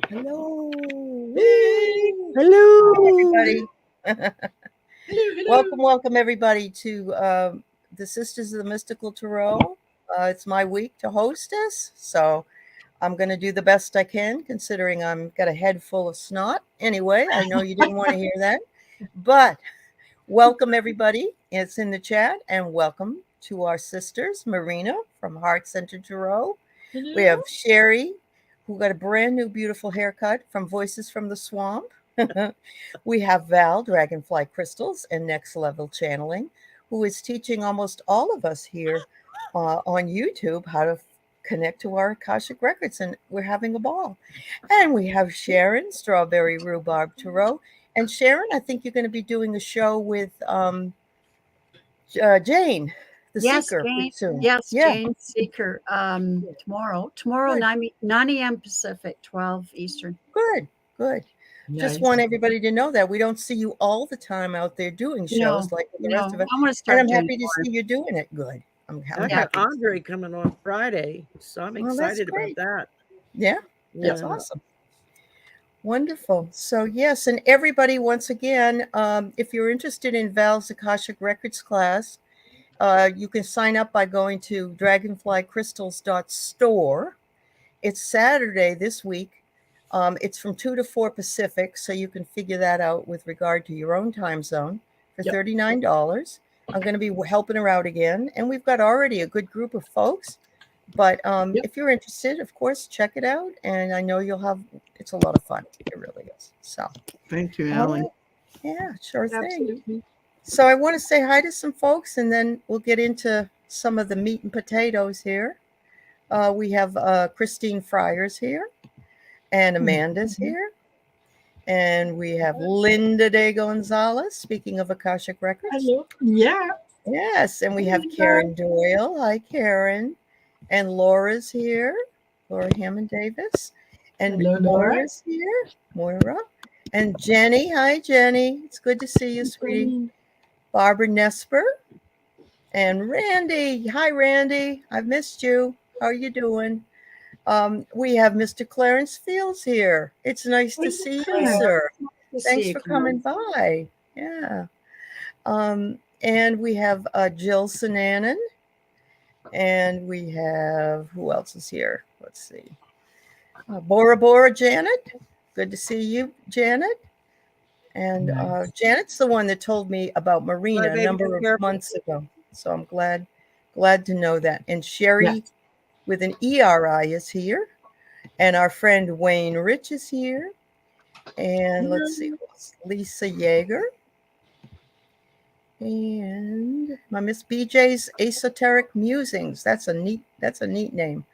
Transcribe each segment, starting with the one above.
Hello. Hey. Hello. Hi, everybody. Hello. Welcome, everybody, to the Sisters of the Mystical Tarot. It's my week to hostess, so I'm going to do the best I can, considering I'm got a head full of snot. Anyway, I know you didn't want to hear that, but welcome, everybody. It's in the chat, and welcome to our sisters, Marina from Heart Center Tarot. We Hello. have Shari, who got a brand new beautiful haircut from Voices from the Swamp. We have Val, Dragonfly Crystals and Next Level Channeling, who is teaching almost all of us here on YouTube how to connect to our Akashic Records, and we're having a ball. And we have Sharon, Strawberry Rhubarb Tarot. And Sharon, I think you're going to be doing a show with Jane, the Yes, Seeker, Jane. pretty soon. Yes, Yeah, Jane Seeker. Tomorrow, good. 9 a.m. Pacific, 12 Eastern. Good. Just Nice. want everybody to know that we don't see you all the time out there doing shows like the rest of us. I want to And start I'm doing happy to more. see you doing it. Good. I'm I happy. got Andre coming on Friday, so I'm Well, that's excited about great. that. Yeah, that's Yeah. awesome. Wonderful. So, yes, and everybody, once again, if you're interested in Val's Akashic Records class, you can sign up by going to dragonflycrystals.store. It's Saturday this week. It's from 2 to 4 Pacific, so you can figure that out with regard to your own time zone for Yep. $39. I'm going to be helping her out again, and we've got already a good group of folks. But Yep. if you're interested, of course, check it out, and I know you'll have. It's a lot of fun. It really is. So, Thank you, all Allie. right. Yeah, sure thing. Absolutely. So I want to say hi to some folks, and then we'll get into some of the meat and potatoes here. We have Christine Fryers here, and Amanda's here. And we have Linda de Gonzalez, speaking of Akashic Records. Hello. Yeah. Yes, and we have Karen Doyle. Hi, Karen. And Laura's here, Laura Hammond Davis. And Hello, Laura. Moira's here, Moira. And Jenny. Hi, Jenny. It's good to see you, sweetie. Barbara Nesper. And Randy. Hi, Randy. I've missed you. How are you doing? We have Mr. Clarence Fields here. It's nice to see you, sir. Thanks for coming by. Yeah. And we have Jill Sinanan. And we have, who else is here? Let's see. Bora Bora Janet. Good to see you, Janet. And Janet's the one that told me about Marina a number of months ago. So I'm glad to know that. And Shari with an ERI is here. And our friend Wayne Rich is here. And let's see, Lisa Yeager. And my Miss BJ's Esoteric Musings. That's a neat name.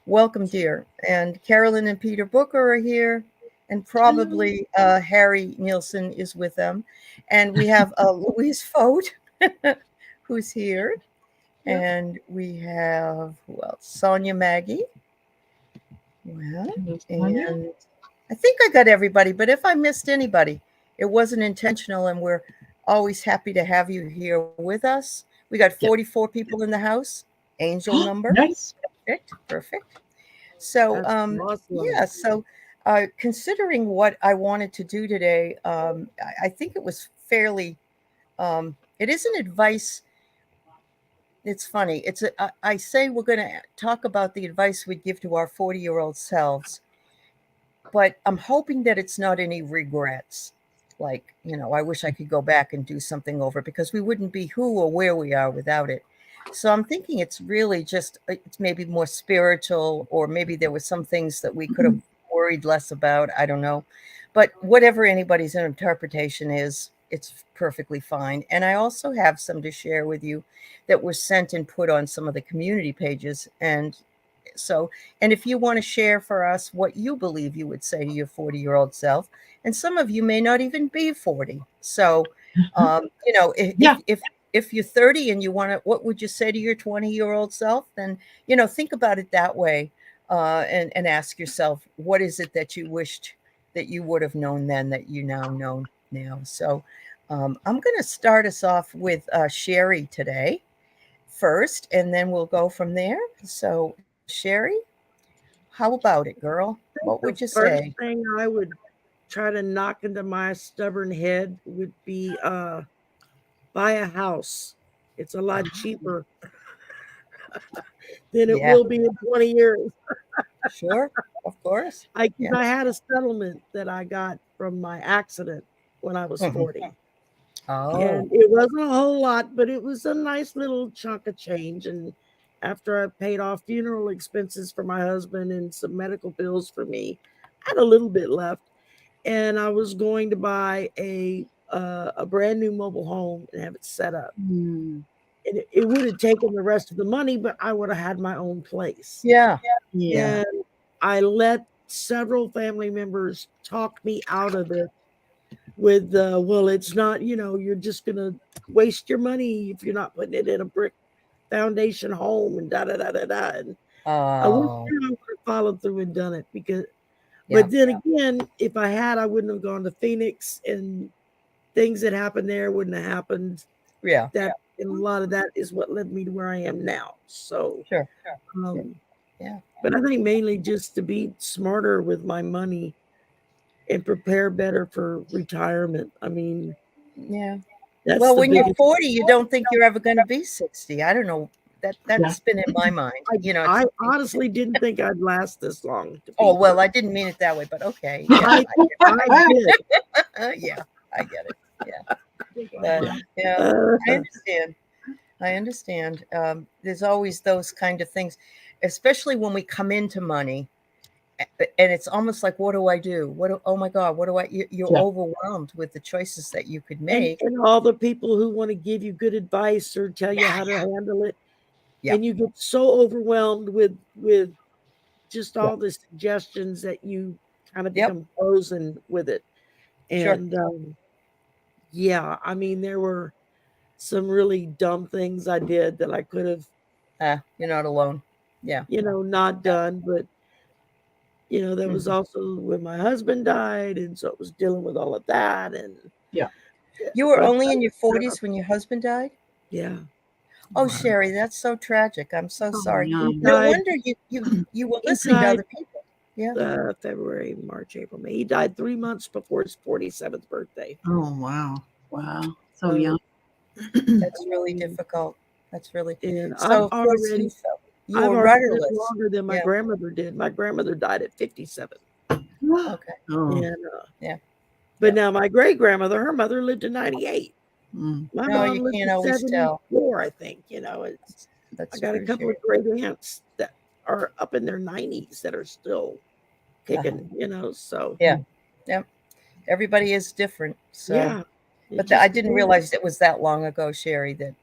Welcome, dear. And Carolyn and Peter Booker are here. And probably Harry Nielsen is with them. And we have Louise Fote, who's here. And we have, who else? Sonia Maggie. Well, and I think I got everybody, but if I missed anybody, it wasn't intentional, and we're always happy to have you here with us. We got 44 people in the house, angel number. Nice. Perfect. So, awesome. yeah, so considering what I wanted to do today, I think it was fairly, it isn't advice. It's funny. I say we're going to talk about the advice we'd give to our 40-year-old selves, but I'm hoping that it's not any regrets. Like, I wish I could go back and do something over, because we wouldn't be who or where we are without it. So I'm thinking it's really just, it's maybe more spiritual, or maybe there were some things that we could have worried less about. I don't know. But whatever anybody's interpretation is, it's perfectly fine. And I also have some to share with you that were sent and put on some of the community pages. And if you want to share for us what you believe you would say to your 40-year-old self, and some of you may not even be 40. So, if you're 30 and you want to, what would you say to your 20-year-old self? Then, think about it that way, and ask yourself, what is it that you wished that you would have known then that you now know now? So, I'm going to start us off with Shari today first, and then we'll go from there. So, Shari, How about it, girl? What would you First say? thing I would try to knock into my stubborn head would be buy a house. It's a lot cheaper than it Yeah, will be in 20 years. sure, of course. I, 'cause Yeah. I had a settlement that I got from my accident when I was Mhm. 40. Oh, And it wasn't a whole lot, but it was a nice little chunk of change. And after I paid off funeral expenses for my husband and some medical bills for me, I had a little bit left. And I was going to buy a brand new mobile home and have it set up. Mm, And it would have taken the rest of the money, but I would have had my own place. yeah. yeah. And I let several family members talk me out of it with, well, it's not, you're just going to waste your money if you're not putting it in a brick foundation home and da da da da da. And I wish Oh, I would have followed through and done it because, yeah, but then again, if I had, I wouldn't have gone to Phoenix and things that happened there wouldn't have happened. yeah, That and a lot of that is what led me to where I am now. So, sure. um, Yeah, but I think mainly just to be smarter with my money and prepare better for retirement. I mean, yeah. that's Well, the when you're biggest. 40, you don't think you're ever going to be 60. I don't know. Yeah. That's been in my mind. I honestly didn't think I'd last this long. To Oh, be well, perfect. I didn't mean it that way, but okay. Yeah, I did. yeah, I get it. Yeah, Wow. but yeah, Uh, I understand. I understand. There's always those kind of things, especially when we come into money, and it's almost like, what do I do? Oh my God, what do I? You're Yeah. overwhelmed with the choices that you could and make. and all the people who want to give you good advice or tell you how to handle it, Yeah. and you get so overwhelmed with just all the suggestions that you kind of Yep. become frozen with it. Sure. And yeah, I mean, there were some really dumb things I did that I could have, You're not alone. Yeah. not done. But, there was Mhm. also when my husband died. And so it was dealing with all of that. And Yeah. You were but only in your 40s when your husband died? yeah, Oh, Wow. Shari, that's so tragic. I'm so Oh, sorry. no. he No died, wonder you were he listening to died other people. Yeah. February, March, April, May. He died 3 months before his 47th birthday. Oh, wow. Wow. So So, young. That's really difficult. That's really and so. Of course, you I've were already lived rudderless. longer than my Yeah. grandmother did. My grandmother died at 57. Okay. Oh. And Yeah. but now my great grandmother, her mother lived to 98. Mm. My No, mom you lived can't to always tell. 74, I think. I That's got a true, couple Shari. of great aunts that are up in their 90s that are still kicking, so Yeah. Yeah. Everybody is different. So, yeah. It but just I didn't depends. realize it was that long ago, Shari, that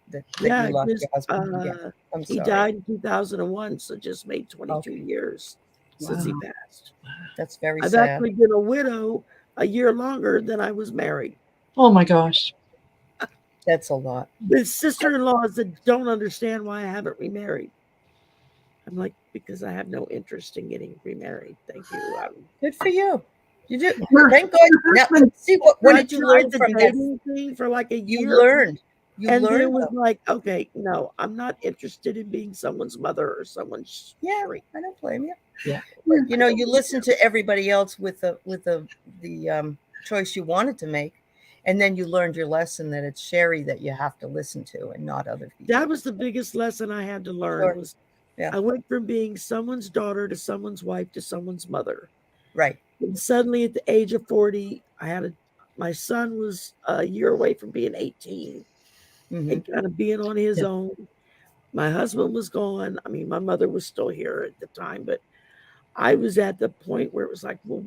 Yeah, you it lost just your husband. Yeah. I'm he sorry. died in 2001, so just made 22 Okay. years since he Wow. passed. That's very I've sad. actually been a widow a year longer than I was married. Oh, my gosh. That's a lot. The sister-in-laws that don't understand why I haven't remarried. I'm like, because I have no interest in getting remarried. Thank you. Good for you. You do. Your Thank God. Now, husband- see what I did you tried learn the from that? dating thing for like a You year, learned. You and then learned. was Though. like, okay, no, I'm not interested in being someone's mother or someone's Yeah, shrink. I don't blame you. Yeah. But, you listen to everybody else with the choice you wanted to make, and then you learned your lesson that it's Shari that you have to listen to and not other people. That was the biggest lesson I had to learn. Sure. Was Yeah. I went from being someone's daughter to someone's wife to someone's mother. Right. And suddenly at the age of 40, my son was a year away from being 18 Mhm. and kind of being on his Yeah. own. My husband was gone. I mean, my mother was still here at the time, but I was at the point where it was like, well,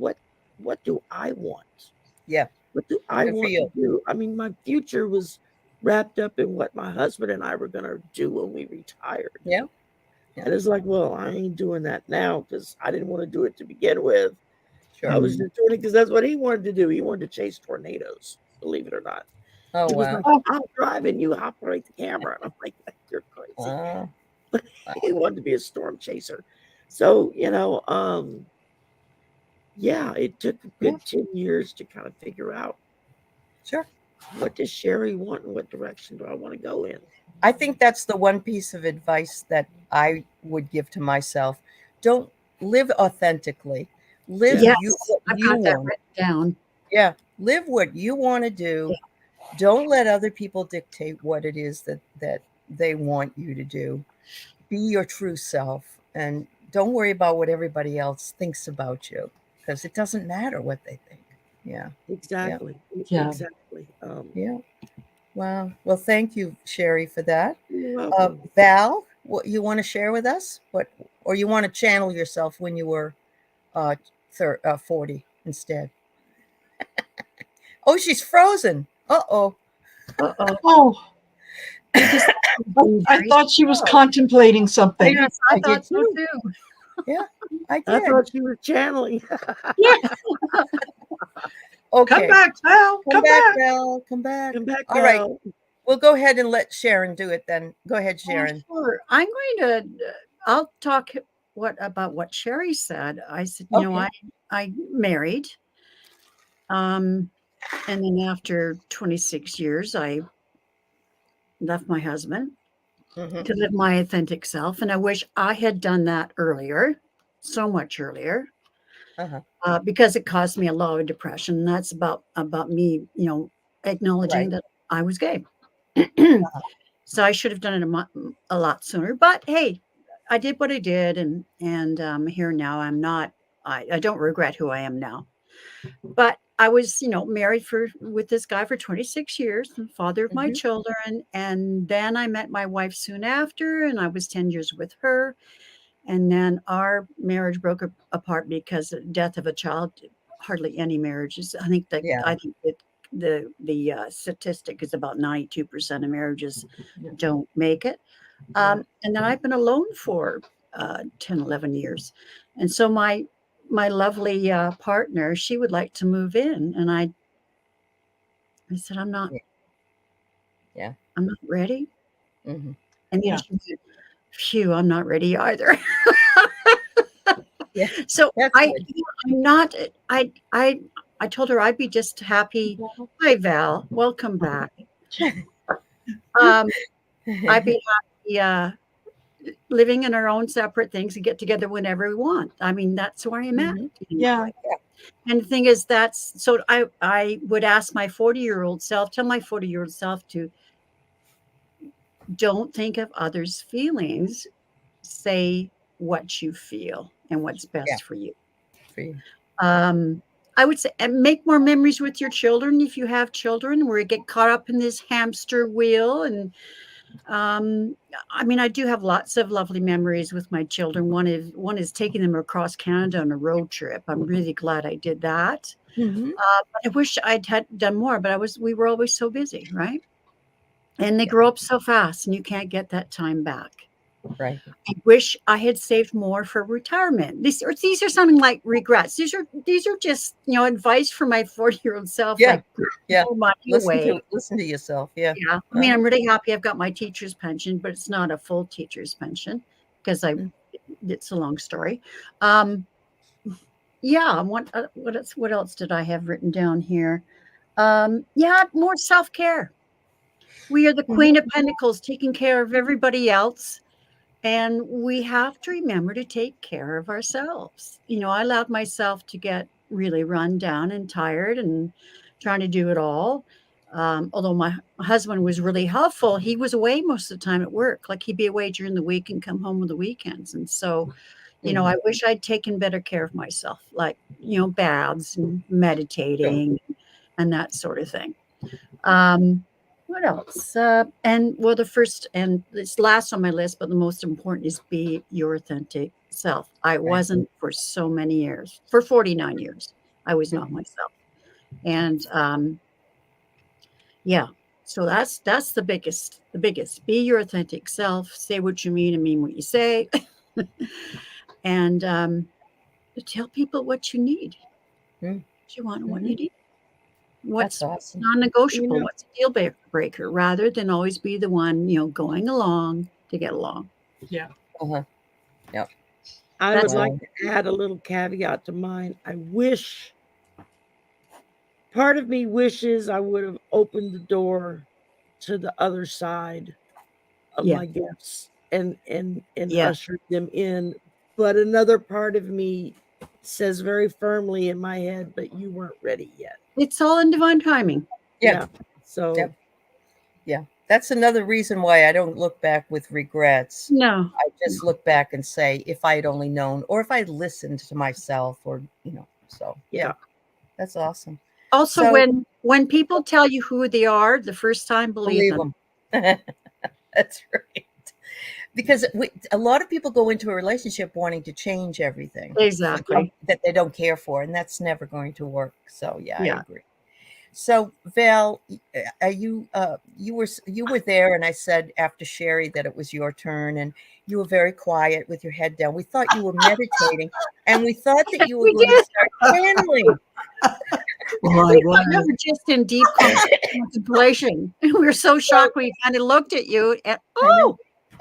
what do I want? Yeah. What do I Good for want you. to do? I mean, my future was wrapped up in what my husband and I were going to do when we retired. Yeah. And it's like, well, I ain't doing that now because I didn't want to do it to begin with. Sure. I was just doing it because that's what he wanted to do. He wanted to chase tornadoes, believe it or not. Oh He was wow. like, I'm driving, you operate the camera. And I'm like, you're crazy. Wow. He wanted to be a storm chaser. So, yeah, it took a good 10 years to kind of figure out Sure. what does Shari want and what direction do I want to go in. I think that's the one piece of advice that I would give to myself. Don't live authentically, live Yes, what I've you got that want. written down. Yeah, live what you want to do. Don't let other people dictate what it is that they want you to do. Be your true self, and don't worry about what everybody else thinks about you, because it doesn't matter what they think. Yeah. Exactly. Yeah. Exactly. Yeah. Wow. Well, thank you, Shari, for that. You're welcome. Val, what you want to share with us? Or you want to channel yourself when you were 40 instead? Oh, she's frozen. Uh-oh. Oh, I thought she was contemplating something. Yes, I did thought so too. too. Yeah, I I did. thought you were channeling. Yeah. Okay. Come back, Val. Come back, Val. Come back. Come back All right. now. We'll go ahead and let Sharon do it then. Go ahead, Sharon. Sure. I'm going to. I'll talk about what Shari said. I said, you know, Okay. I married, and then after 26 years, I left my husband Mhm. to live my authentic self, and I wish I had done that earlier, so much earlier. Uh-huh. Because it caused me a lot of depression. And that's about me, you know, acknowledging Right. that I was gay. So I should have done it a lot sooner. But hey, I did what I did, and here now. I'm not. I don't regret who I am now. But I was, you know, married with this guy for 26 years, the father of my Mhm. children, and then I met my wife soon after, and I was 10 years with her. And then our marriage broke apart because of the death of a child. Hardly any marriages. I think Yeah. the statistic is about 92% of marriages Yeah. don't make it. And then I've been alone for 10, 11 years. And so my lovely partner, she would like to move in, and I said, Yeah. I'm not ready. Mhm. And then Yeah. she said, phew, I'm not ready either. Yeah. So That's I'm good. not. I told her I'd be just happy. Hi, Val. Welcome back. I'd be happy living in our own separate things and get together whenever we want. I mean, that's where I'm at. Mhm. Yeah. And the thing is, that's so I would ask my 40-year-old self, tell my 40-year-old self to don't think of others' feelings. Say what you feel and what's Yeah. best for you. For you. I would say and make more memories with your children if you have children, where you get caught up in this hamster wheel. And I mean, I do have lots of lovely memories with my children. One is taking them across Canada on a road trip. I'm really glad I did that. Mhm. But I wish I'd had done more, but we were always so busy, right? And they grow up so fast, and you can't get that time back. Right. I wish I had saved more for retirement. These are something like regrets. These are just, you know, advice for my 40-year-old self. Yeah. Like, put Yeah. more money away. Listen to yourself. Yeah. Yeah, I mean, I'm really happy I've got my teacher's pension, but it's not a full teacher's pension because it's a long story. Yeah. What else did I have written down here? Yeah, more self care. We are the Mhm. Queen of Pentacles, taking care of everybody else. And we have to remember to take care of ourselves. You know, I allowed myself to get really run down and tired and trying to do it all. Although my husband was really helpful, he was away most of the time at work. Like he'd be away during the week and come home on the weekends. And so, you know, I wish I'd taken better care of myself, like, you know, baths and meditating and that sort of thing. What else? And well, the first and this last on my list, but the most important is be your authentic self. I wasn't for so many years. For 49 years, I was not myself. And yeah, so that's the biggest. The biggest. Be your authentic self. Say what you mean and mean what you say. And tell people what you need, Mm. what you want, and what Mhm. you need. That's What's awesome. non-negotiable? You know, What's a deal breaker? Rather than always be the one, you know, going along to get along. Yeah. Uh-huh. Yep. I would That's like Wow. to add a little caveat to mine. I wish, part of me wishes I would have opened the door to the other side of yeah, my gifts and yeah, ushered them in but another part of me says very firmly in my head, but you weren't ready yet. It's all in divine timing. Yeah. So Yep. Yeah. That's another reason why I don't look back with regrets. No. I just look back and say, if I had only known, or if I listened to myself, or, so yeah. that's awesome. Also, So- when people tell you who they are the first time, believe them. That's right. Because a lot of people go into a relationship wanting to change everything. Exactly. That they don't care for, and that's never going to work. So I Yeah. agree. So Val, you were there, and I said after Shari that it was your turn, and you were very quiet with your head down. We thought you were meditating, and we thought that you were We going to start channeling. Well, I We thought you was. were just in deep contemplation. We were so shocked when we kind of looked at you and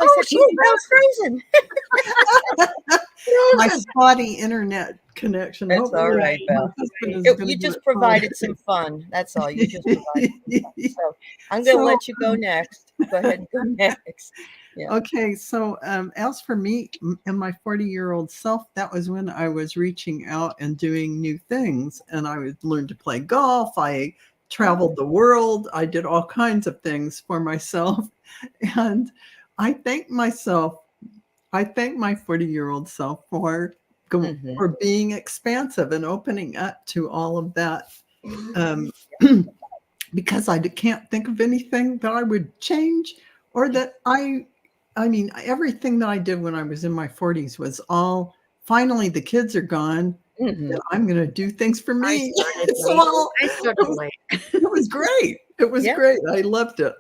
I said, she's Val's frozen. My spotty internet connection. That's Hopefully all right, my Val. husband is gonna You get just it provided sorted. some fun. That's all. You just provided some fun. So I'm going to So, let you go next. Go ahead and go next. Yeah. Okay, so as for me and my 40-year-old self, that was when I was reaching out and doing new things. And I would learn to play golf. I traveled the world. I did all kinds of things for myself. And I thank myself. I thank my 40-year-old self for being expansive and opening up to all of that. Because I can't think of anything that I would change, or that I mean, everything that I did when I was in my 40s was all, finally the kids are gone. And I'm going to do things for me. I started late. It was great. It was great. I loved it.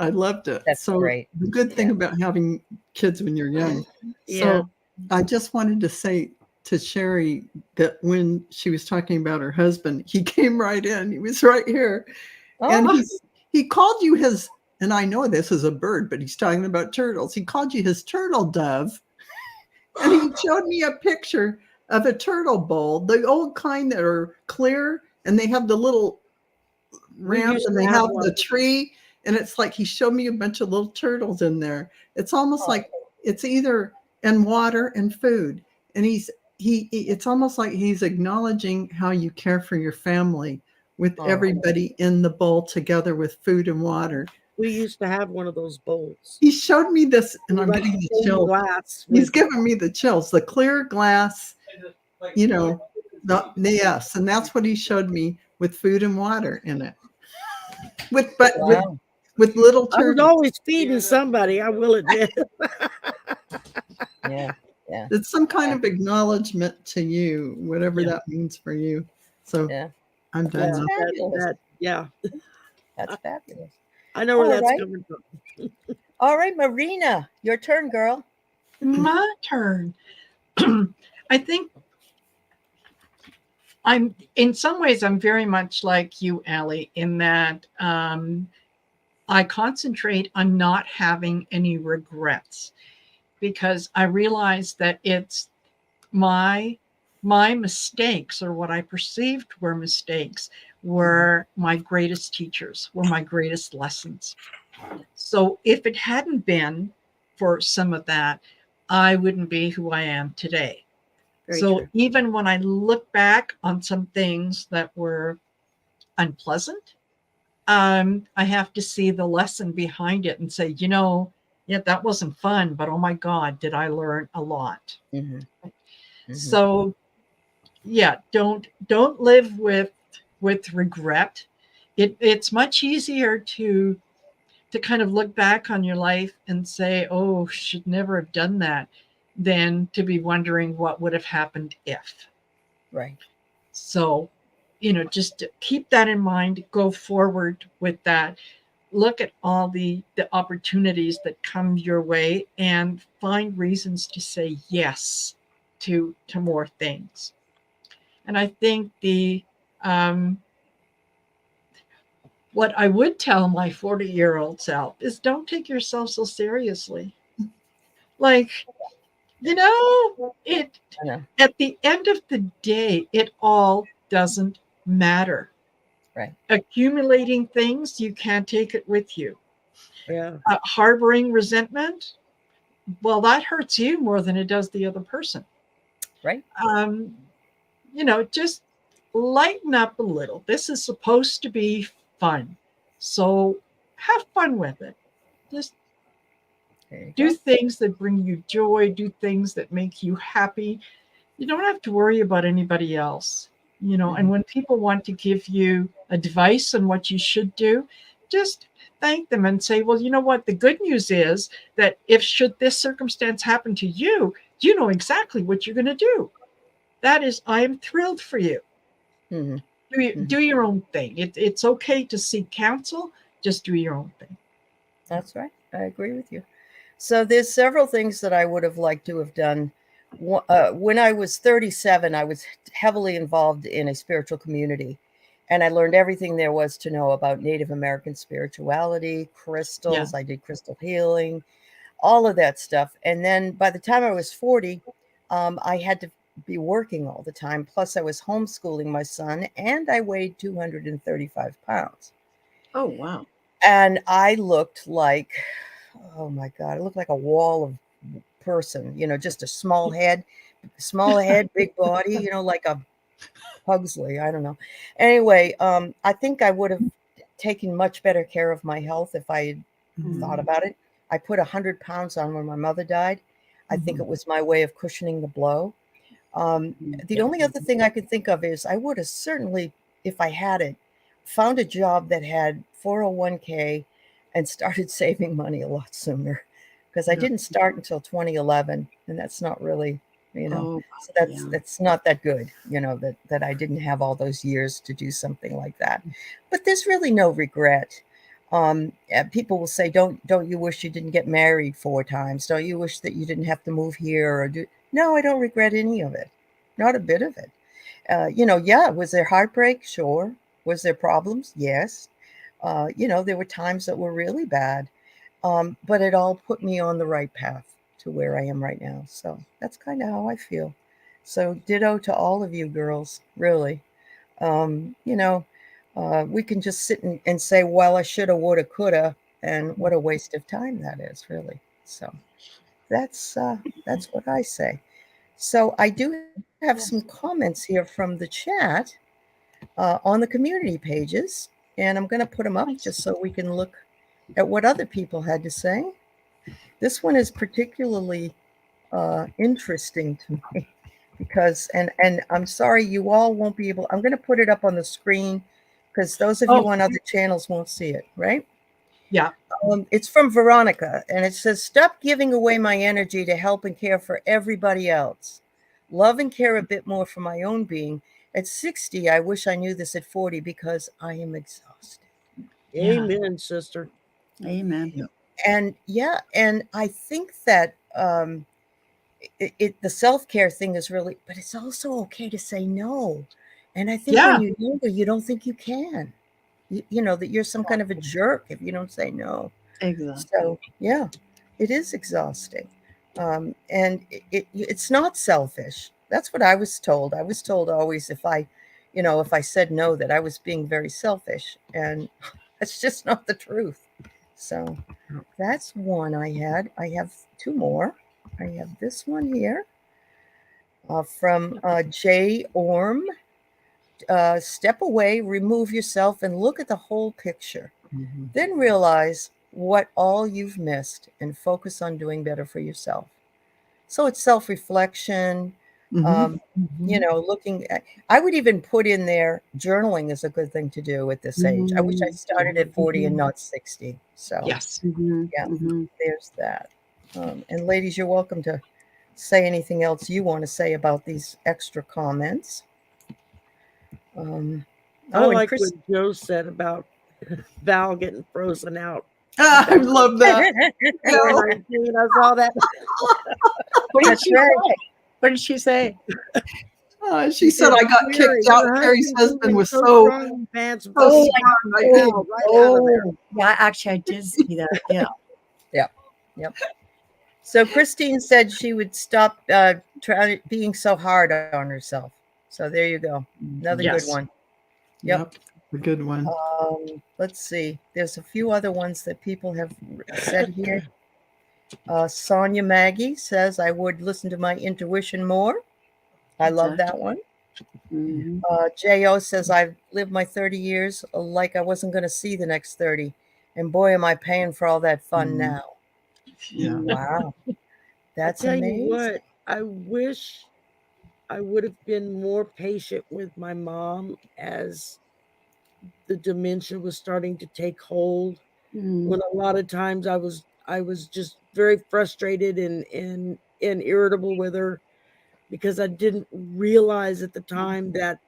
That's so great. The good thing about having kids when you're young. So I just wanted to say to Shari that when she was talking about her husband, he came right in. He was right here. And he called you his, and I know this is a bird, but he's talking about turtles. He called you his turtle dove. And he showed me a picture of a turtle bowl, the old kind that are clear, and they have the little ramp, and they have the tree. And it's like he showed me a bunch of little turtles in there. It's almost like it's either and water and food. And it's almost like he's acknowledging how you care for your family with everybody in the bowl together with food and water. We used to have one of those bowls. He showed me this, and I'm getting the chills. Glass. He's giving me the chills. The clear glass, yes, and that's what he showed me with food and water in it. With little turtles. I was always feeding somebody, I will admit. Yeah. It's some kind of acknowledgement to you, whatever that means for you. So I'm done. That's fabulous. That's fabulous. I know where that's coming from. All right, Marina, your turn, girl. My turn. I think in some ways, I'm very much like you, Aley, in that I concentrate on not having any regrets, because I realize that it's my mistakes, or what I perceived were mistakes, were my greatest teachers, were my greatest lessons. So if it hadn't been for some of that, I wouldn't be who I am today. Very true. Even when I look back on some things that were unpleasant, I have to see the lesson behind it and say, that wasn't fun, but oh my God, did I learn a lot. So don't live with regret. It's much easier to kind of look back on your life and say, oh, should never have done that, than to be wondering what would have happened if. Right. So, just keep that in mind, go forward with that. Look at all the opportunities that come your way and find reasons to say yes to more things. And I think what I would tell my 40-year-old self is, don't take yourself so seriously. Like, at the end of the day, it all doesn't matter. Right. Accumulating things, you can't take it with you. Yeah. Harboring resentment, well, that hurts you more than it does the other person. Right. Just lighten up a little. This is supposed to be fun. So have fun with it. Just There you do go. things that bring you joy, do things that make you happy. You don't have to worry about anybody else. And when people want to give you advice on what you should do, just thank them and say, well, you know what? The good news is that if should this circumstance happen to you, you know exactly what you're going to do. That is, I am thrilled for you. Mm-hmm. Do your own thing. It's okay to seek counsel. Just do your own thing. That's right. I agree with you. So there's several things that I would have liked to have done. When I was 37, I was heavily involved in a spiritual community, and I learned everything there was to know about Native American spirituality, crystals. Yeah. I did crystal healing, all of that stuff. And then by the time I was 40, I had to be working all the time. Plus, I was homeschooling my son, and I weighed 235 pounds. Oh, wow. And I looked like, oh my God, I looked like a wall of person, just a small head, big body, like a Pugsley. I don't know. Anyway, I think I would have taken much better care of my health if I had thought about it. I put 100 pounds on when my mother died. I think it was my way of cushioning the blow. The only other thing I could think of is I would have certainly, if I had it, found a job that had 401k and started saving money a lot sooner, because I didn't start until 2011, and that's not really, Oh, so yeah. that's not that good, that I didn't have all those years to do something like that. But there's really no regret. People will say, don't you wish you didn't get married 4 times? Don't you wish that you didn't have to move here or do? No, I don't regret any of it. Not a bit of it. Yeah, was there heartbreak? Sure. Was there problems? Yes. There were times that were really bad, but it all put me on the right path to where I am right now. So that's kind of how I feel. So ditto to all of you girls, really. We can just sit and say, well, I shoulda, woulda, coulda, and what a waste of time that is, really. So that's what I say. So I do have some comments here from the chat on the community pages, and I'm going to put them up just so we can look at what other people had to say. This one is particularly interesting to me because, and I'm sorry you all won't be able, I'm going to put it up on the screen because those of you on other channels won't see it, right? Yeah. It's from Veronica, and it says, stop giving away my energy to help and care for everybody else. Love and care a bit more for my own being. At 60, I wish I knew this at 40 because I am exhausted. Amen, sister. Amen. And and I think that the self-care thing is really, but it's also okay to say no. And I think when you're younger, you don't think you can. You know that you're some kind of a jerk if you don't say no. Exactly. So yeah, it is exhausting, and it's not selfish. That's what I was told. I was told always if I said no, that I was being very selfish, and that's just not the truth. So that's one I had. I have 2 more. I have this one here from Jay Orm. Step away, remove yourself, and look at the whole picture. Then realize what all you've missed and focus on doing better for yourself. So it's self-reflection, looking at, I would even put in there, journaling is a good thing to do at this age. I wish I started at 40 and not 60. So Yes. there's that. And ladies, you're welcome to say anything else you want to say about these extra comments. I like what Joe said about Val getting frozen out. I love that. I saw that. What did she say? What did she say? She said I got kicked out. Terry's husband was so pants. Yeah, actually, I did see that. Yeah. Yep. So Christine said she would stop being so hard on herself. So there you go. Another good one. Yep. A good one. Let's see. There's a few other ones that people have said here. Sonia Maggie says, I would listen to my intuition more. I love that one. Mhm. Jo says, I've lived my 30 years like I wasn't going to see the next 30, and boy am I paying for all that fun now. Yeah. Wow, I that's tell you amazing. what, I wish I would have been more patient with my mom as the dementia was starting to take hold. Mhm. When a lot of times I was just very frustrated and irritable with her because I didn't realize at the time that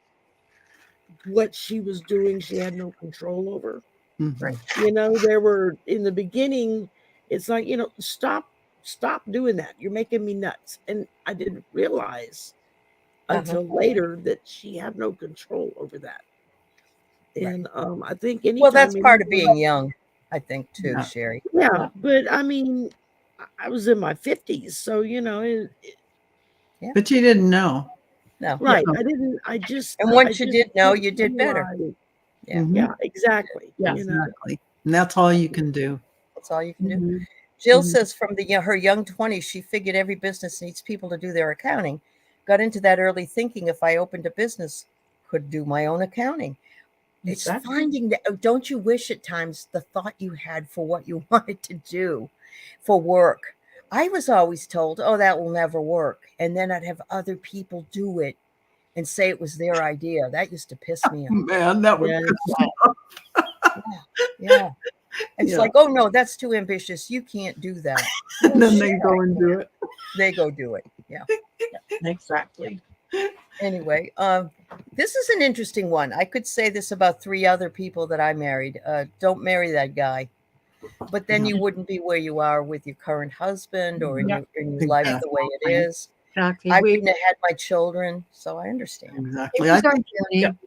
what she was doing she had no control over. Mhm. You know, there were in the beginning, it's like, you know, stop doing that. You're making me nuts. And I didn't realize until later that she had no control over that. Right. And I think Well, that's anytime part of anyone, being young, I think, too, Yeah. Sherry. yeah, but I mean, I was in my 50s, so you know, But you didn't know. No. right. So- I just And I once you just did know, didn't you did better. realize. Yeah, Mhm. Yeah, exactly. Yeah. You know, Exactly. And that's all you can do. that's all you can do. Mhm. Jill Mhm. says from her young 20s, she figured every business needs people to do their accounting. Got into that early thinking if I opened a business, could do my own accounting. It's Exactly. finding that. Don't you wish at times the thought you had for what you wanted to do for work? I was always told, oh, that will never work. And then I'd have other people do it and say it was their idea. That used to piss me off. Man, that would yeah, piss me off. Yeah. It's Yeah. like, oh, no, that's too ambitious. You can't do that. And Well, then shit, they go and do it. they go do it. Yeah. Exactly. Anyway, this is an interesting one. I could say this about 3 other people that I married. Don't marry that guy. But then you wouldn't be where you are with your current husband or in Yeah. your life the way it Exactly. is. Exactly. I wouldn't have had my children, so I understand. It Exactly. I was our think, journey.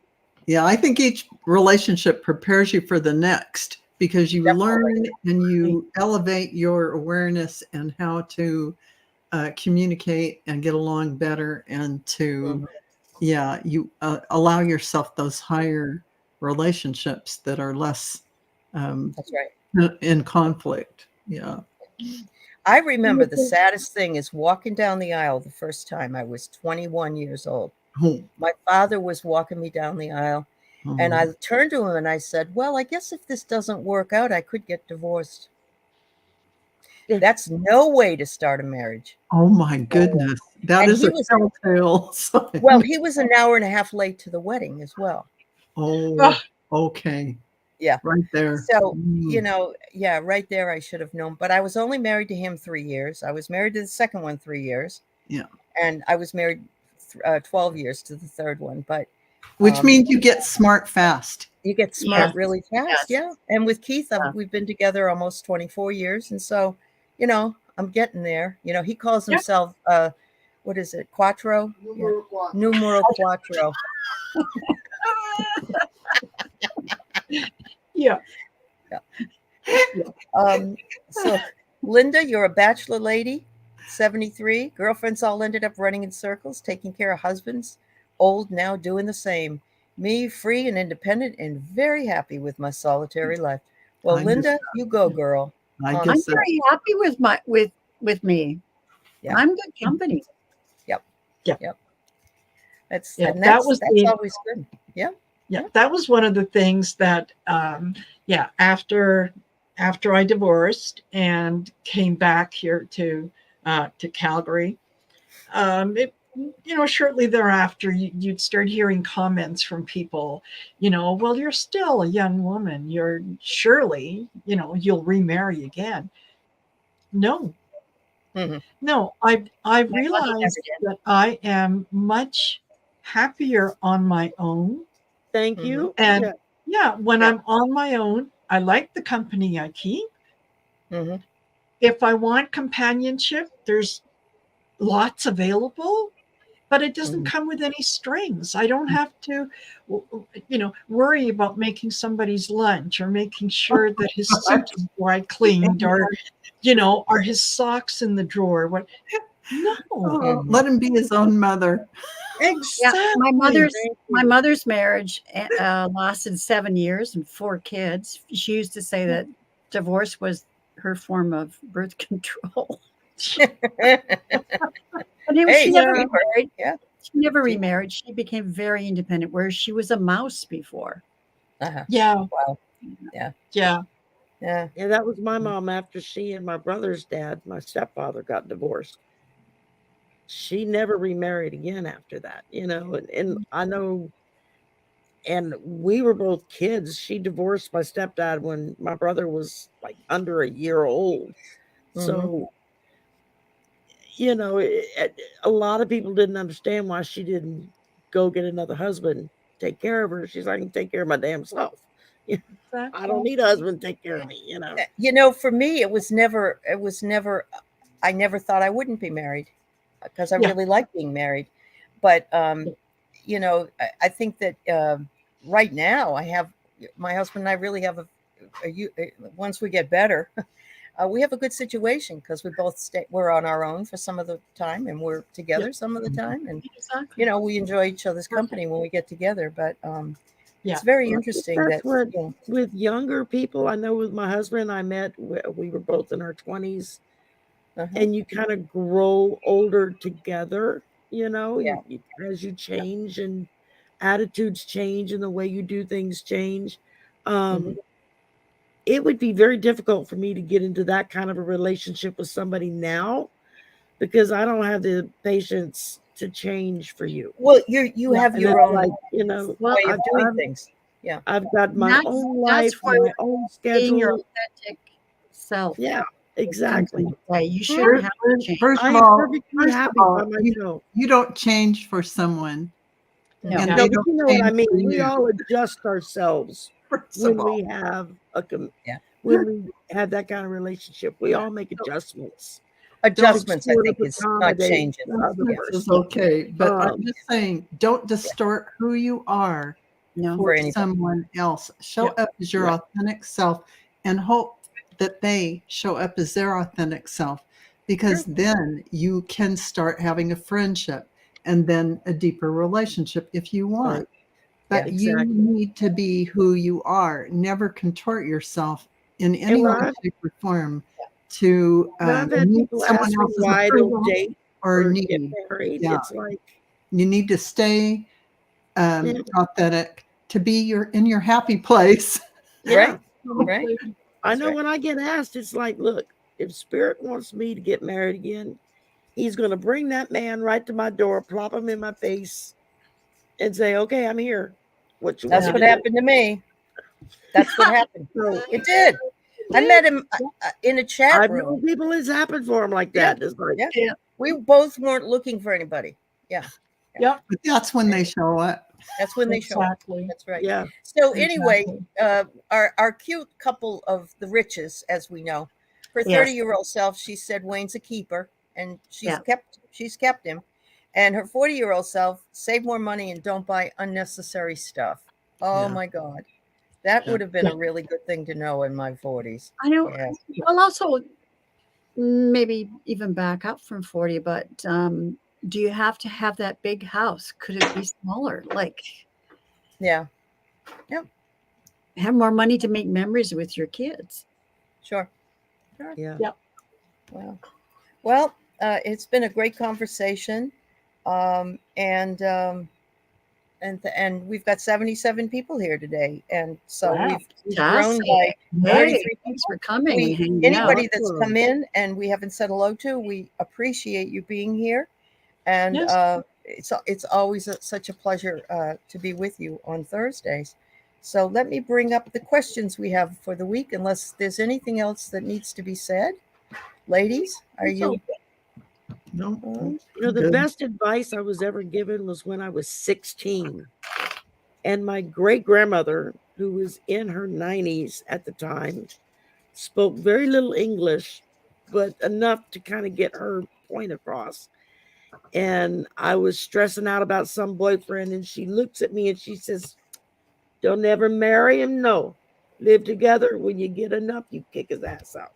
yeah, I think each relationship prepares you for the next because you Definitely. learn and you elevate your awareness and how to communicate and get along better and to, Mhm. yeah, you allow yourself those higher relationships that are less That's right. in conflict. Yeah. I remember the saddest thing is walking down the aisle the first time. I was 21 years old. Oh, My father was walking me down the aisle, and I turned to him and I said, well, I guess if this doesn't work out, I could get divorced. Yeah. That's no way to start a marriage. oh my goodness. That And is he a was, telltale sign. well, he was an hour and a half late to the wedding as well. Oh, okay. Yeah. Right there. So, you know, yeah, right there I should have known. But I was only married to him 3 years. I was married to the second one 3 years. Yeah. And I was married 12 years to the third one. But Which means you get smart fast. you get smart Yes. really fast. Yes. Yeah. And with Keith, Yeah. we've been together almost 24 years. And so, you know, I'm getting there. You know, he calls Yeah. himself, what is it? Quattro? Numero quattro. Yeah. So, Linda, you're a bachelor lady, 73. Girlfriends all ended up running in circles, taking care of husbands, old now doing the same. Me, free and independent, and very happy with my solitary life. Well, I Linda, guess- you go, girl. I Um, I'm guess that, very happy with my with me. Yeah. I'm good company. That's Yeah, and that that's was that's the always good. Yeah. yeah, that was one of the things that yeah, after I divorced and came back here to Calgary, it, you know, shortly thereafter you'd start hearing comments from people, you know, well, you're still a young woman, you're surely, you know, you'll remarry again. No, Mhm. no, I've My mother never realized did. that I am much happier on my own. thank Mhm. you. And Yeah. yeah, when Yeah. I'm on my own, I like the company I keep. Mhm. If I want companionship, there's lots available, but it doesn't Mhm. come with any strings. I don't have to, you know, worry about making somebody's lunch or making sure that his suit is dry cleaned or, you know, are his socks in the drawer? What? No, oh, let him be his own mother. Yeah, exactly. my mother's marriage lasted 7 years and 4 kids. She used to say that divorce was her form of birth control. But Hey, she never some people- remarried. yeah. She never remarried. She became very independent, whereas she was a mouse before. Uh-huh. Yeah. Wow. Yeah. Yeah. Yeah, that was my mom after she and my brother's dad, my stepfather, got divorced. She never remarried again after that, and I know, and we were both kids. She divorced my stepdad when my brother was like under a year old. So, a lot of people didn't understand why she didn't go get another husband, take care of her. She's like, I can take care of my damn self. I don't need a husband to take care of me, For me, it was never, I never thought I wouldn't be married because I really like being married. But, I think that right now my husband and I really have once we get better, we have a good situation because we both we're on our own for some of the time and we're together some of the time. And, we enjoy each other's company when we get together. But it's very interesting that's what with younger people. I know with my husband, I met, we were both in our 20s, and you kind of grow older together, as you change and attitudes change and the way you do things change. It would be very difficult for me to get into that kind of a relationship with somebody now because I don't have the patience to change for you. Well, you have your own way of doing things. Yeah, I've got my own life, my own schedule. Your authentic self. Yeah, exactly. You shouldn't have to change. First of I'm all, perfectly happy by myself. You don't change for someone. No, and but they you don't know what I change mean. for We you. all adjust ourselves when we have when we have that kind of relationship. We all make adjustments. Adjustments, I think, is not changing. Is okay, but I'm just saying, don't distort who you are for someone else. Show up as your authentic self and hope that they show up as their authentic self, because then you can start having a friendship and then a deeper relationship if you want. But you need to be who you are. Never contort yourself in any way, shape, or form to meet someone else's why approval date or get need. married. It's like you need to stay authentic to be in your happy place. Right. I know when I get asked, it's like, look, if Spirit wants me to get married again, he's going to bring that man right to my door, plop him in my face, and say, "Okay, I'm here." That's what happened to me. That's what happened. It did. I met him in a chat room. I know people has happened for him like that. We both weren't looking for anybody. But that's when they show up. That's when they show up. That's right. Yeah. So anyway, our cute couple of the riches, as we know, her 30-year-old self, she said Wayne's a keeper, and she's kept him. And her 40-year-old self, save more money and don't buy unnecessary stuff. Oh my God. That would have been a really good thing to know in my 40s. I know. Well, also maybe even back up from 40, but do you have to have that big house? Could it be smaller? Have more money to make memories with your kids. Sure. Yeah. Well, it's been a great conversation. And we've got 77 people here today, and so we've grown by 33 people. Thanks for coming. Anybody that's come in and we haven't said hello to, we appreciate you being here, and it's always such a pleasure to be with you on Thursdays. So let me bring up the questions we have for the week, unless there's anything else that needs to be said. Ladies, are you? No. The best advice I was ever given was when I was 16. And my great-grandmother, who was in her 90s at the time, spoke very little English, but enough to kind of get her point across. And I was stressing out about some boyfriend, and she looks at me and she says, "Don't ever marry him, no. Live together. When you get enough, you kick his ass out."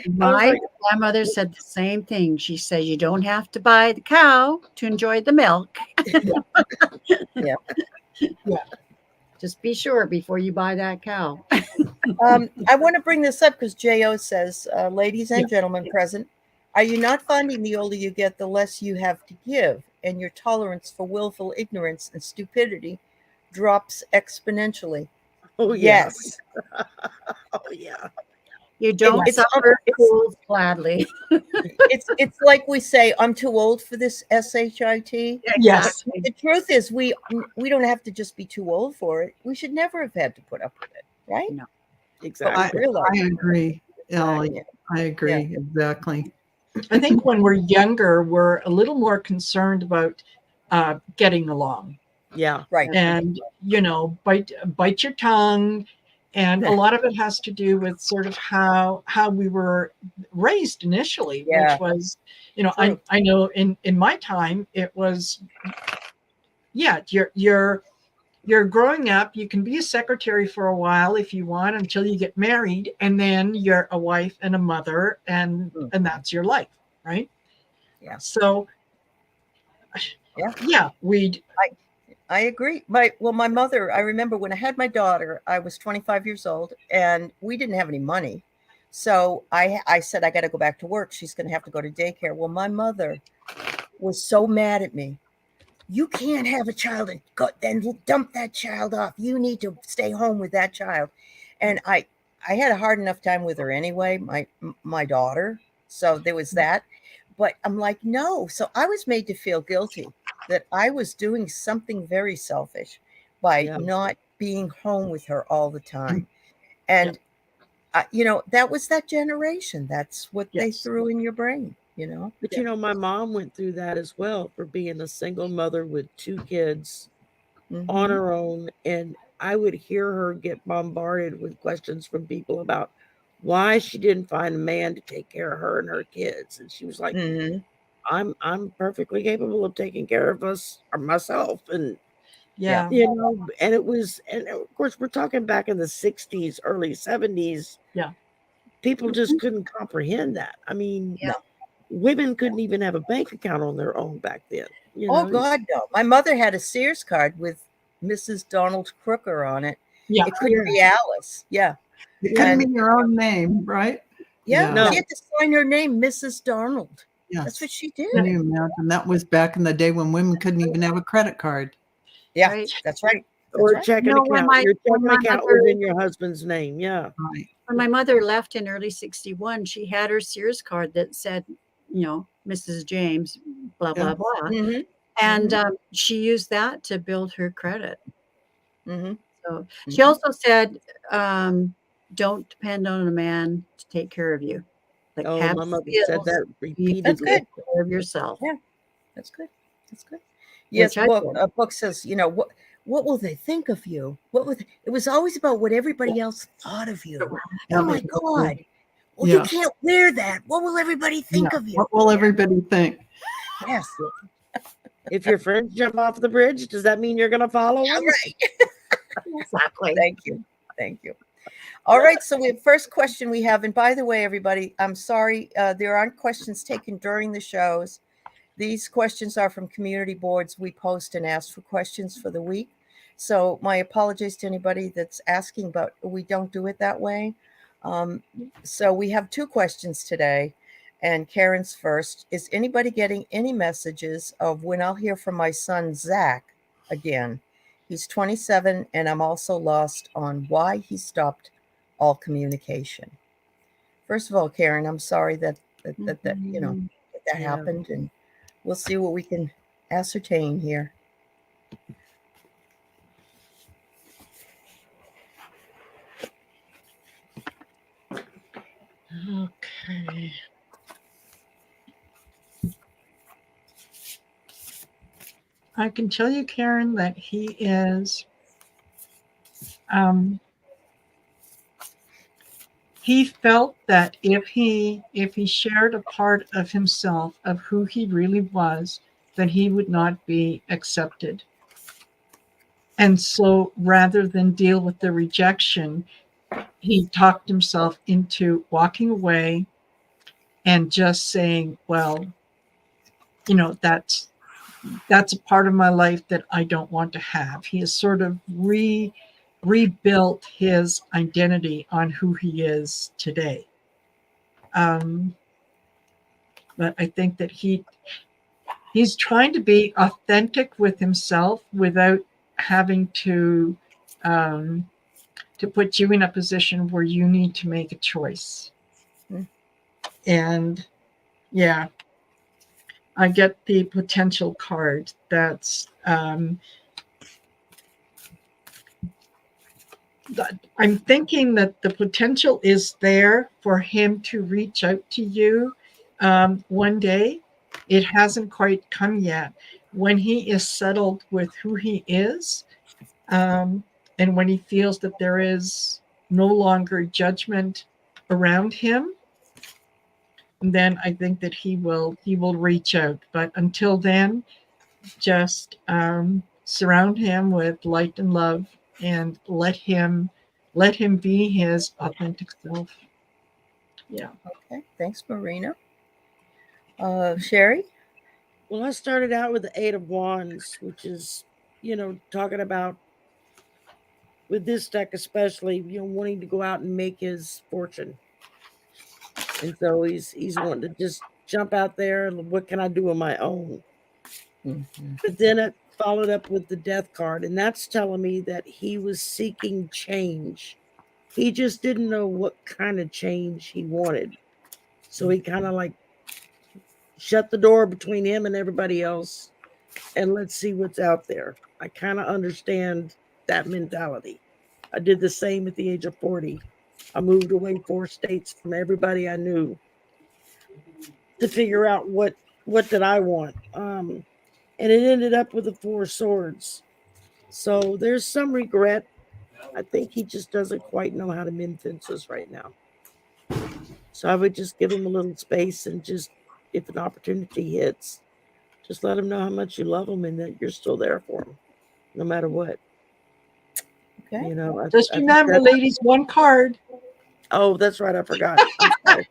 My grandmother said the same thing. She said, "You don't have to buy the cow to enjoy the milk." Just be sure before you buy that cow. I want to bring this up because Jo says, ladies and gentlemen present, are you not finding the older you get, the less you have to give? and your tolerance for willful ignorance and stupidity drops exponentially. Oh, yeah. Yes. Oh, yeah. You don't suffer fools gladly. It's like we say, I'm too old for this SHIT. Yes. The truth is, we don't have to just be too old for it. We should never have had to put up with it, right? No. Exactly. I agree, Ellie. Yeah. I agree, exactly. I think when we're younger, we're a little more concerned about getting along. Yeah. Right. And, bite your tongue. And a lot of it has to do with sort of how we were raised initially, Yeah. which was, I know in my time, it was, you're growing up. You can be a secretary for a while if you want until you get married, and then you're a wife and a mother, and that's your life, right? Yeah. So, I agree. My mother, I remember when I had my daughter, I was 25 years old and we didn't have any money. So I said, I got to go back to work. She's going to have to go to daycare. Well, my mother was so mad at me. You can't have a child and then dump that child off. You need to stay home with that child. And I had a hard enough time with her anyway, my daughter. So there was that. But I'm like, no. So I was made to feel guilty that I was doing something very selfish by not being home with her all the time. And, that was that generation. That's what they threw in your brain, But, my mom went through that as well for being a single mother with 2 kids on her own. And I would hear her get bombarded with questions from people about why she didn't find a man to take care of her and her kids. And she was like, I'm perfectly capable of taking care of us or myself. And and it was, and of course we're talking back in the 60s, early 70s. Yeah. People just couldn't comprehend that. I mean, women couldn't even have a bank account on their own back then. Oh God, no. My mother had a Sears card with Mrs. Donald Crooker on it. Yeah. It couldn't be Alice. Yeah. It couldn't be your own name, right? Yeah. She had to sign her name, Mrs. Donald. Yes. That's what she did. Can you imagine? That was back in the day when women couldn't even have a credit card. Yeah, that's right. Or a checking account. Your checking account was in your husband's name. Yeah. Right. When my mother left in early 61, she had her Sears card that said, Mrs. James, blah, blah, blah. And she used that to build her credit. So she also said, don't depend on a man to take care of you. Like, have my mother skills, said that repeatedly. That's good. Take care of yourself. Yeah, that's good. That's good. Yes, a book says, what will they think of you? It was always about what everybody else thought of you. Oh my God. Well, you can't wear that. What will everybody think of you? What will everybody think? Yes. If your friends jump off the bridge, does that mean you're going to follow them? Right. Exactly. Thank you. All right. So the first question we have, and by the way, everybody, I'm sorry, there aren't questions taken during the shows. These questions are from community boards. We post and ask for questions for the week. So my apologies to anybody that's asking, but we don't do it that way. So we have 2 questions today, and Karen's first. Is anybody getting any messages of when I'll hear from my son, Zach, again? He's 27, and I'm also lost on why he stopped all communication. First of all, Karen, I'm sorry that happened, and we'll see what we can ascertain here. Okay. I can tell you, Karen, that he is, he felt that if he shared a part of himself, of who he really was, that he would not be accepted. And so rather than deal with the rejection, he talked himself into walking away and just saying, well, that's a part of my life that I don't want to have. He has sort of rebuilt his identity on who he is today. But I think that he he's trying to be authentic with himself without having to put you in a position where you need to make a choice. And yeah, I get the potential card. That's I'm thinking that the potential is there for him to reach out to you one day. It hasn't quite come yet. When he is settled with who he is, and when he feels that there is no longer judgment around him, then I think that he will reach out. But until then, just surround him with light and love, and let him be his authentic self. Yeah. Okay. Thanks, Marina. Shari? Well, I started out with the 8 of Wands, which is, talking about, with this deck especially, wanting to go out and make his fortune. And so he's wanting to just jump out there and what can I do on my own? Mm-hmm. But then it followed up with the Death card, and that's telling me that he was seeking change. He just didn't know what kind of change he wanted. So he kind of like shut the door between him and everybody else, and let's see what's out there. I kind of understand that mentality. I did the same at the age of 40. I moved away 4 states from everybody I knew to figure out what did I want. And it ended up with the 4 swords. So there's some regret. I think he just doesn't quite know how to mend fences right now. So I would just give him a little space, and just, if an opportunity hits, just let him know how much you love him and that you're still there for him, no matter what. Okay. Just remember, ladies, 1 card. Oh, that's right. I forgot. I'm sorry.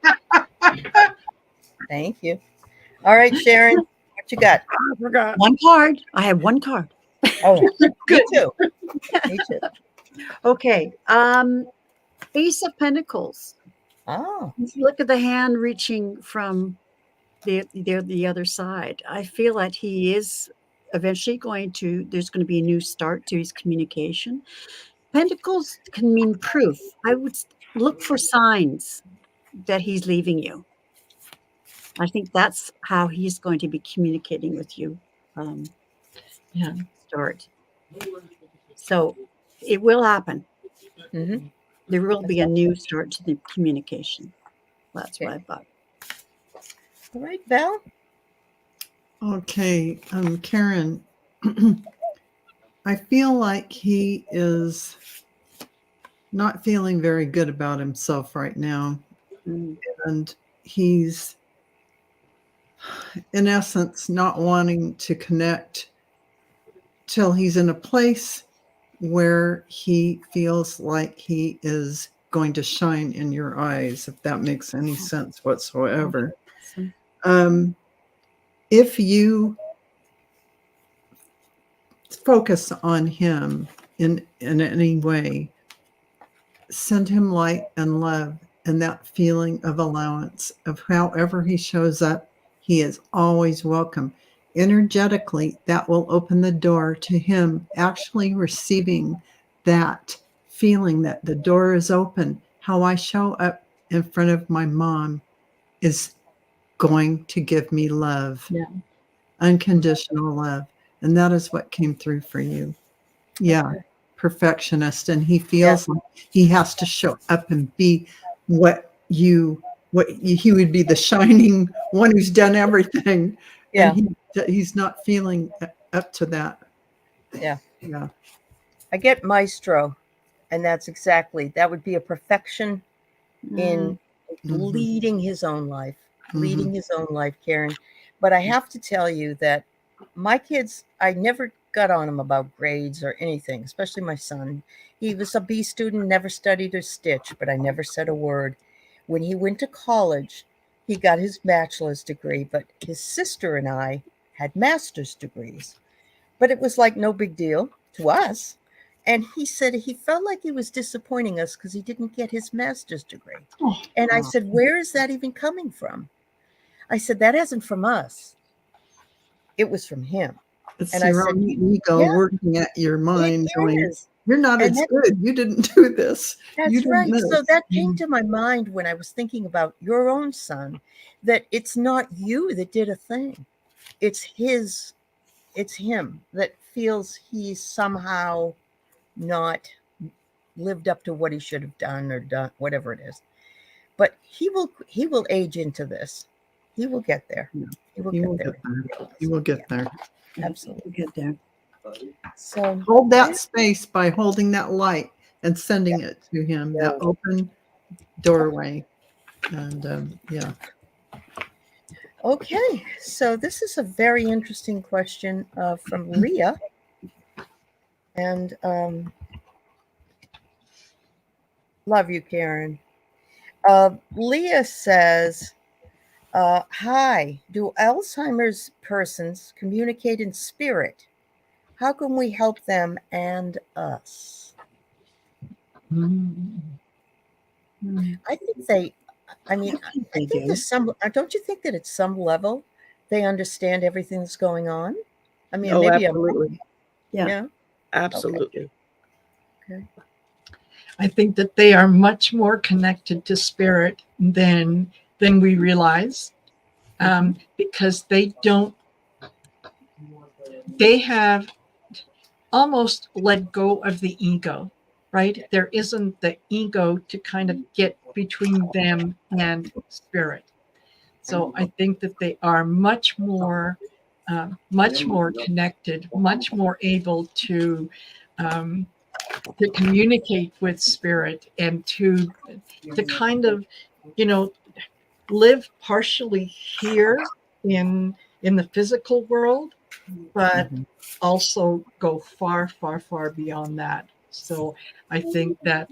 Thank you. All right, Sharon, what you got? I forgot. 1 card. I have 1 card. Oh, me too. Me too. Okay. Ace of Pentacles. Oh. Look at the hand reaching from the other side. I feel that he is eventually there's going to be a new start to his communication. Pentacles can mean proof. I would look for signs that he's leaving you. I think that's how he's going to be communicating with you. Start. So it will happen. Mm-hmm. There will be a new start to the communication. That's what I thought. All right, Val. Okay, Karen, I feel like he is not feeling very good about himself right now. And he's, in essence, not wanting to connect till he's in a place where he feels like he is going to shine in your eyes, if that makes any sense whatsoever. If you focus on him in any way, send him light and love and that feeling of allowance of however he shows up, he is always welcome. Energetically, that will open the door to him actually receiving that feeling that the door is open. How I show up in front of my mom is going to give me love, unconditional love. And that is what came through for you. Yeah. Perfectionist, and he feels like he has to show up and be he would be the shining one who's done everything. And he's not feeling up to that. Yeah. I get maestro, and that would be a perfection in leading his own life, Karen. But I have to tell you that my kids, I never got on him about grades or anything, especially my son. He was a B student, never studied a stitch, but I never said a word. When he went to college, he got his bachelor's degree, but his sister and I had master's degrees. But it was like no big deal to us. And he said he felt like he was disappointing us because he didn't get his master's degree. And I said, where is that even coming from? I said, that isn't from us. it was from him. It's And I your said, own ego working at your mind, going, is. "You're not as good. You didn't do this. That's You didn't right. this." So that came to my mind when I was thinking about your own son, that it's not you that did a thing. It's him that feels he's somehow not lived up to what he should have done or done, whatever it is. But he will age into this. He will get there. Yeah. He will He get will there. get there. He will get there. Absolutely. Get there. So Hold that space by holding that light and sending it to him, that open doorway. And yeah. Okay, so this is a very interesting question from Leah. And love you, Karen. Leah says, hi, do Alzheimer's persons communicate in spirit? How can we help them and us? I think I think there's some, don't you think that at some level they understand everything that's going on? I mean, maybe absolutely. Yeah. Absolutely. Okay. I think that they are much more connected to spirit than we realize, because they have almost let go of the ego, right? There isn't the ego to kind of get between them and spirit. So I think that they are much more connected, much more able to communicate with spirit, and to kind of, live partially here in the physical world, but also go far, far, far beyond that. So I think that,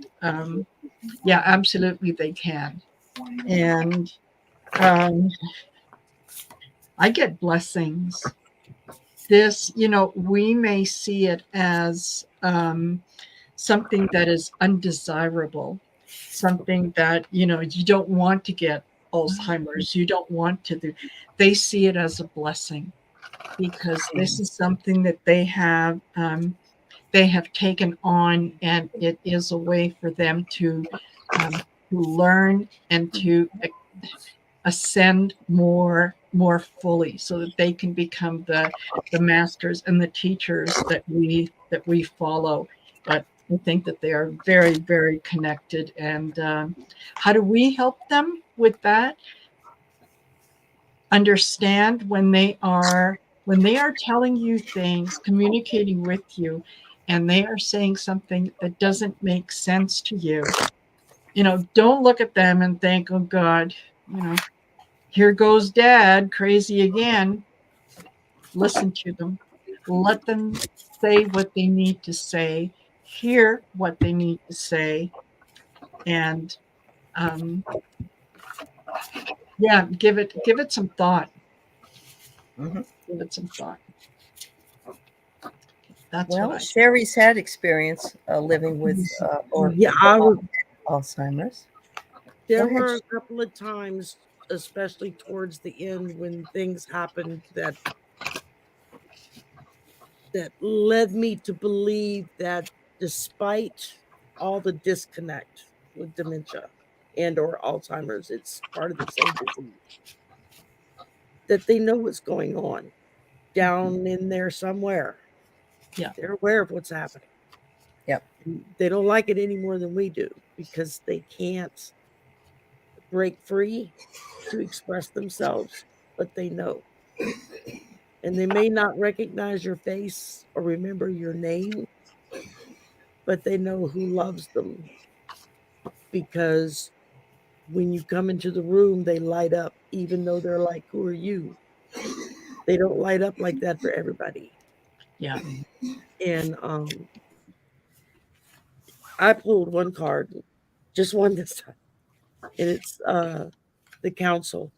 yeah, absolutely they can. And I get blessings. This, we may see it as something that is undesirable, something that, you don't want to get Alzheimer's, you don't want to do. They see it as a blessing, because this is something that they have taken on, and it is a way for them to learn and to ascend more fully, so that they can become the masters and the teachers that we follow. But I think that they are very, very connected. And how do we help them with that? Understand when they are telling you things, communicating with you, and they are saying something that doesn't make sense to you. Don't look at them and think, oh God, here goes dad crazy again. Listen to them. Let them say what they need to say, hear what they need to say, and yeah, give it some thought. Mm-hmm. Give it some thought. That's well, Shari's had experience living with Alzheimer's. There were a couple of times, especially towards the end, when things happened that led me to believe that despite all the disconnect with dementia and or Alzheimer's, it's part of the same disease, that they know what's going on down in there somewhere. Yeah. They're aware of what's happening. Yep. They don't like it any more than we do, because they can't break free to express themselves, but they know. And they may not recognize your face or remember your name, but they know who loves them, because when you come into the room, they light up, even though they're like, who are you? They don't light up like that for everybody. Yeah. And I pulled one card, just one this time, and it's the council.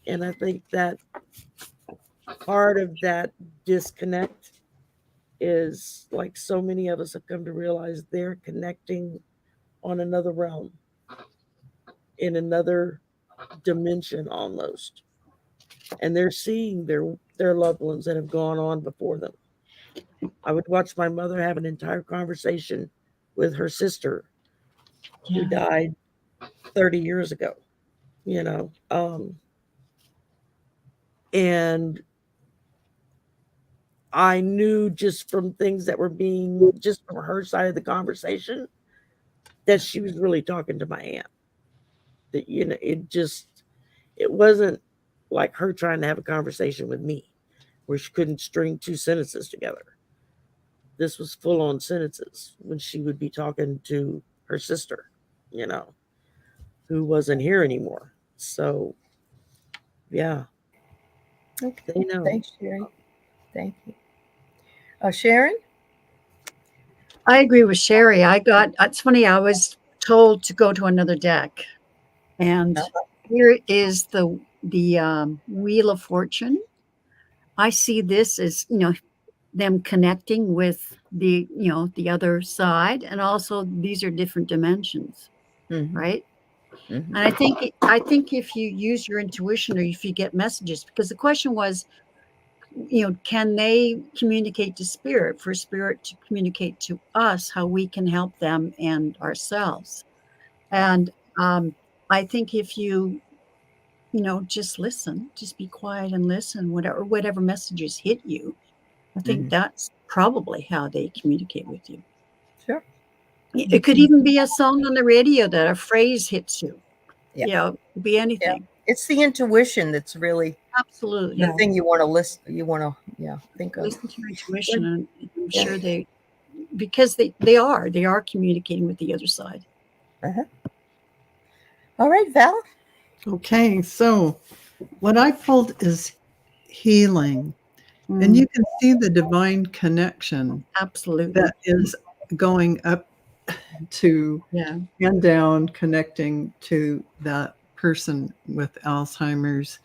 And I think that part of that disconnect is, like so many of us have come to realize, they're connecting on another realm, in another dimension almost. And they're seeing their loved ones that have gone on before them. I would watch my mother have an entire conversation with her sister who died 30 years ago, and I knew just from things that were just from her side of the conversation, that she was really talking to my aunt. That, it wasn't like her trying to have a conversation with me where she couldn't string two sentences together. This was full on sentences when she would be talking to her sister, who wasn't here anymore. So, yeah. Okay. They know. Thanks, Shari. Thank you. Sharon? I agree with Shari. It's funny, I was told to go to another deck. And here is the Wheel of Fortune. I see this as, them connecting with the other side, and also these are different dimensions, right? And I think if you use your intuition, or if you get messages, because the question was, can they communicate to spirit, for spirit to communicate to us how we can help them and ourselves. And I think if you just listen, just be quiet and listen, whatever messages hit you, I think that's probably how they communicate with you. Sure. It could even be a song on the radio that a phrase hits you. Yeah. It could be anything. Yeah. It's the intuition that's really absolutely the thing you want to listen. You want to think of. Listen to your intuition, and I'm sure because they are communicating with the other side. All right, Val. Okay, so what I pulled is healing. And you can see the divine connection. Absolutely. That is going up to and down, connecting to that person with Alzheimer's.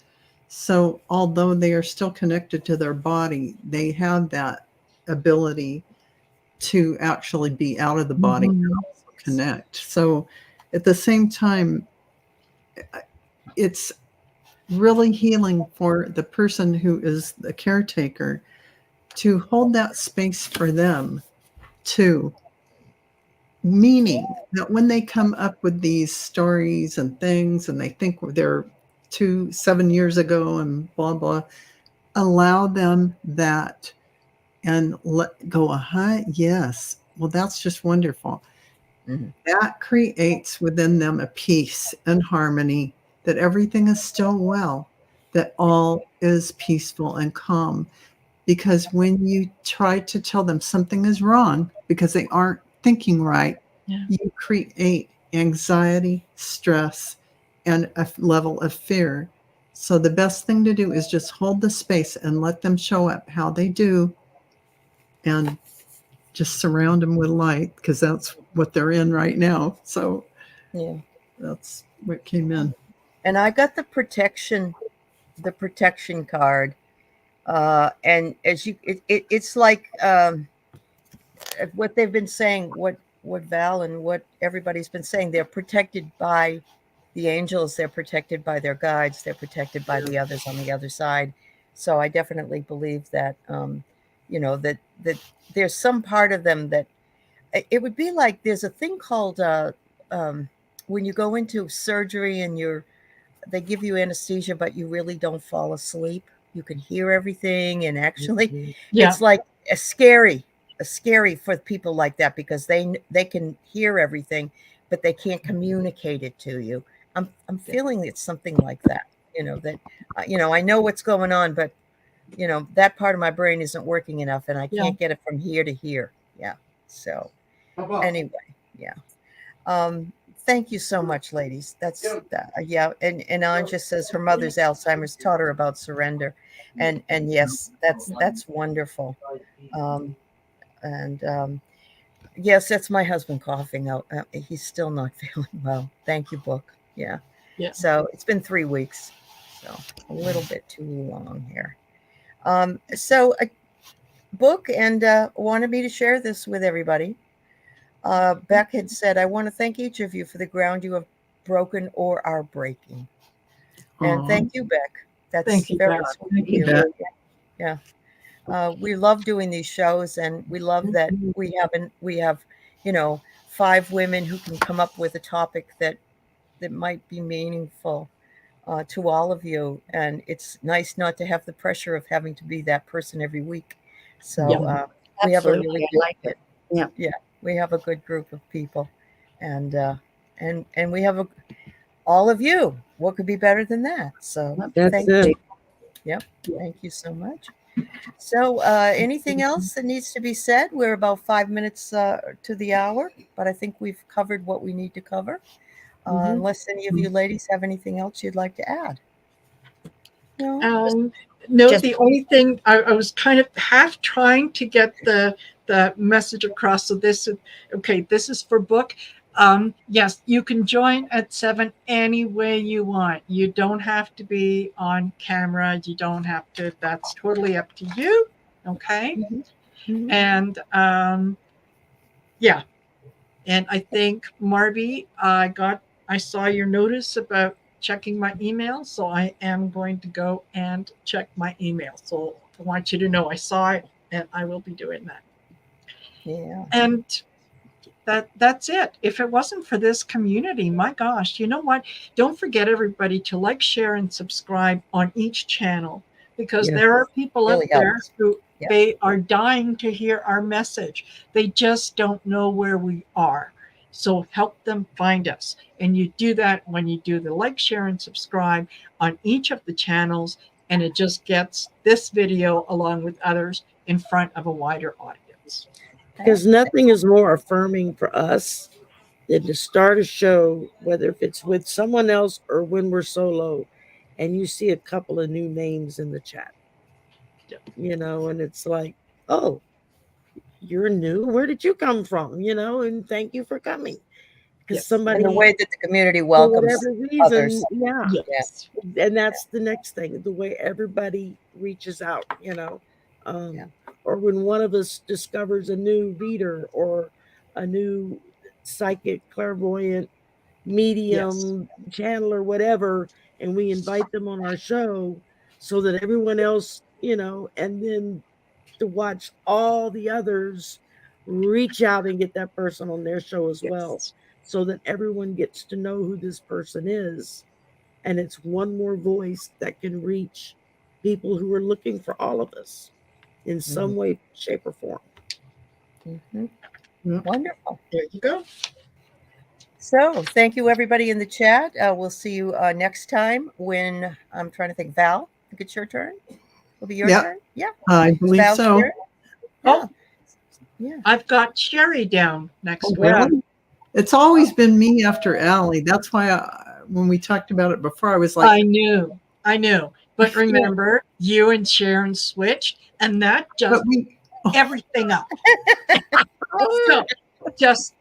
So although they are still connected to their body, they have that ability to actually be out of the body and also connect. So at the same time, it's really healing for the person who is the caretaker to hold that space for them too. Meaning that when they come up with these stories and things and they think they're 7 years ago and blah, blah, allow them that and let go. Yes. Well, that's just wonderful. That creates within them a peace and harmony, that everything is still well, that all is peaceful and calm. Because when you try to tell them something is wrong because they aren't thinking right, you create anxiety, stress, and a level of fear. So the best thing to do is just hold the space and let them show up how they do, and just surround them with light, because that's what they're in right now. So that's what came in. And I got the protection card. And as it's like what they've been saying, what Val and what everybody's been saying, they're protected by the angels, they're protected by their guides, they're protected by the others on the other side. So I definitely believe that, that there's some part of them that it would be like there's a thing called when you go into surgery and they give you anesthesia, but you really don't fall asleep. You can hear everything, and actually it's like a scary for people like that, because they can hear everything, but they can't communicate it to you. I'm feeling it's something like that, that I know what's going on, but that part of my brain isn't working enough, and I can't get it from here to here. So anyway, thank you so much, ladies. That's and Anja says her mother's Alzheimer's taught her about surrender, and yes, that's wonderful. Yes, that's my husband coughing out. He's still not feeling well. Thank you, book. Yeah. So it's been 3 weeks, so a little bit too long here. So a book, and wanted me to share this with everybody. Beck had said, I want to thank each of you for the ground you have broken or are breaking. And thank you, Beck. That's thank you, very Beck. sweet of you. Yeah. We love doing these shows, and we love that we have, 5 women who can come up with a topic that might be meaningful to all of you. And it's nice not to have the pressure of having to be that person every week. So we have a really I like it. Yeah, we have a good group of people, and we have all of you. What could be better than that? So That's it. Yep. Thank you so much. So anything else that needs to be said? We're about 5 minutes to the hour, but I think we've covered what we need to cover. Unless any of you ladies have anything else you'd like to add. No, the only thing I was kind of half trying to get the message across. So this is for book. Yes, you can join at 7 any way you want. You don't have to be on camera. You don't have to. That's totally up to you. Okay. And yeah. And I think, Marby, I saw your notice about checking my email, so I am going to go and check my email. So I want you to know I saw it, and I will be doing that. Yeah. And that's it. If it wasn't for this community, my gosh, you know what? Don't forget, everybody, to like, share, and subscribe on each channel, because there are people Really up there helps. who they are dying to hear our message. They just don't know where we are. So help them find us. And you do that when you do the like, share, and subscribe on each of the channels. And it just gets this video, along with others, in front of a wider audience. Because nothing is more affirming for us than to start a show, whether if it's with someone else or when we're solo, and you see a couple of new names in the chat. And it's like, oh, you're new. Where did you come from? And thank you for coming. Because somebody, and the way that the community welcomes for whatever reason, others. Yes. And that's the next thing, the way everybody reaches out, or when one of us discovers a new reader or a new psychic, clairvoyant, medium, channel, or whatever, and we invite them on our show so that everyone else, and then to watch all the others reach out and get that person on their show as well, so that everyone gets to know who this person is. And it's one more voice that can reach people who are looking for all of us in some way, shape, or form. Wonderful. There you go. So thank you, everybody in the chat. We'll see you next time when I'm trying to think. Val, I think it's your turn. It'll be your turn. Yeah. I believe Val's so. turn? Oh, I've got Shari down next week. Really? It's always been me after Aley. That's why when we talked about it before, I was like, I knew. But remember, you and Sharon switched, and that just everything up. So just,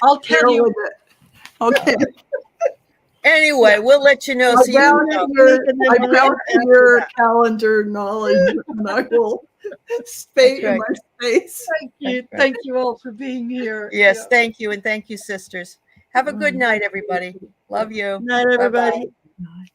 I'll tell you. Okay. Anyway, we'll let you know. I value your calendar knowledge, and I will stay in my space. Thank you all for being here. Yes, thank you, and thank you, sisters. Have a good night, everybody. Love you. Good night, everybody. Bye-bye.